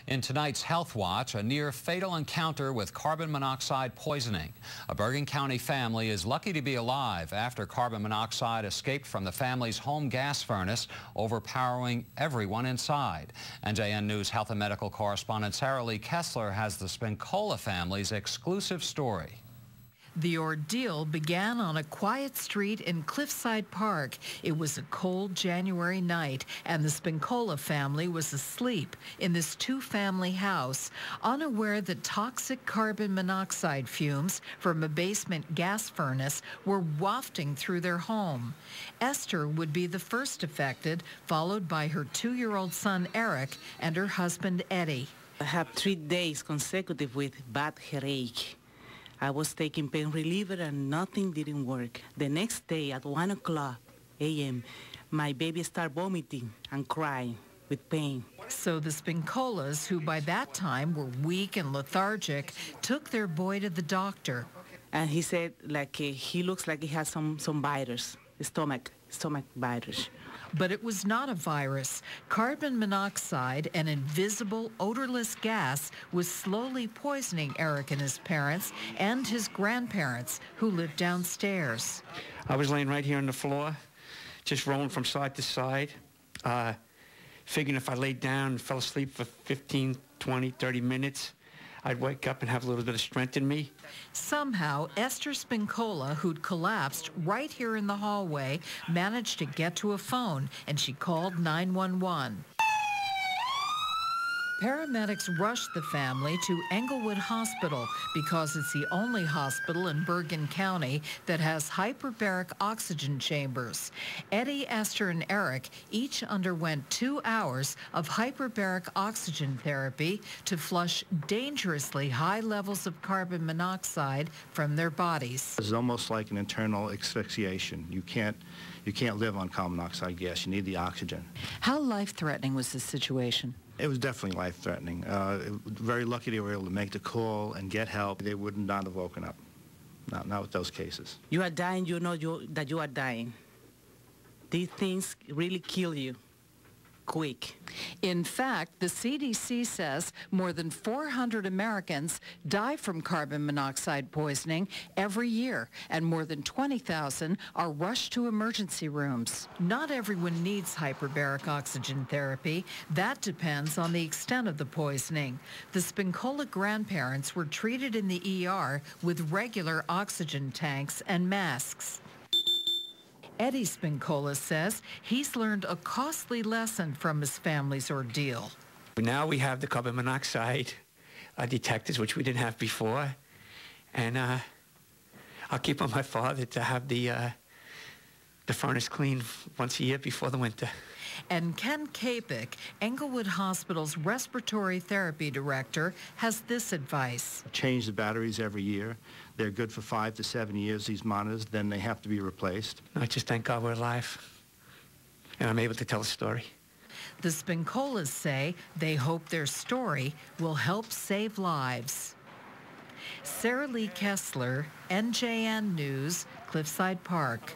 In tonight's Healthwatch, a near-fatal encounter with carbon monoxide poisoning. A Bergen County family is lucky to be alive after carbon monoxide escaped from the family's home gas furnace, overpowering everyone inside. NJN News health and medical correspondent Sarah Lee Kessler has the Spincola family's exclusive story. The ordeal began on a quiet street in Cliffside Park. It was a cold January night, and the Spincola family was asleep in this two-family house, unaware that toxic carbon monoxide fumes from a basement gas furnace were wafting through their home. Esther would be the first affected, followed by her 2-year-old son Eric and her husband Eddie. I have 3 days consecutive with bad headache. I was taking pain reliever and nothing didn't work. The next day at 1:00 a.m., my baby started vomiting and crying with pain. So the Spincolas, who by that time were weak and lethargic, took their boy to the doctor. And he said, he looks like he has some virus, stomach virus. But it was not a virus. Carbon monoxide, an invisible, odorless gas, was slowly poisoning Eric and his parents and his grandparents, who lived downstairs. I was laying right here on the floor, just rolling from side to side, figuring if I laid down and fell asleep for 15, 20, 30 minutes, I'd wake up and have a little bit of strength in me. Somehow, Esther Spincola, who'd collapsed right here in the hallway, managed to get to a phone, and she called 911. Paramedics rushed the family to Englewood Hospital because it's the only hospital in Bergen County that has hyperbaric oxygen chambers. Eddie, Esther, and Eric each underwent 2 hours of hyperbaric oxygen therapy to flush dangerously high levels of carbon monoxide from their bodies. It's almost like an internal asphyxiation. You can't live on carbon monoxide gas. You need the oxygen. How life-threatening was this situation? It was definitely life-threatening. Very lucky they were able to make the call and get help. They would not have woken up, not with those cases. You are dying, you know that you are dying. These things really kill you quick. In fact, the CDC says more than 400 Americans die from carbon monoxide poisoning every year, and more than 20,000 are rushed to emergency rooms. Not everyone needs hyperbaric oxygen therapy. That depends on the extent of the poisoning. The Spincola grandparents were treated in the ER with regular oxygen tanks and masks. Eddie Spincola says he's learned a costly lesson from his family's ordeal. Now we have the carbon monoxide detectors, which we didn't have before, and I'll keep on my father to have the furnace cleaned once a year before the winter. And Ken Kapik, Englewood Hospital's respiratory therapy director, has this advice. Change the batteries every year. They're good for 5 to 7 years, these monitors, then they have to be replaced. I just thank God we're alive, and I'm able to tell a story. The Spincolas say they hope their story will help save lives. Sarah Lee Kessler, NJN News, Cliffside Park.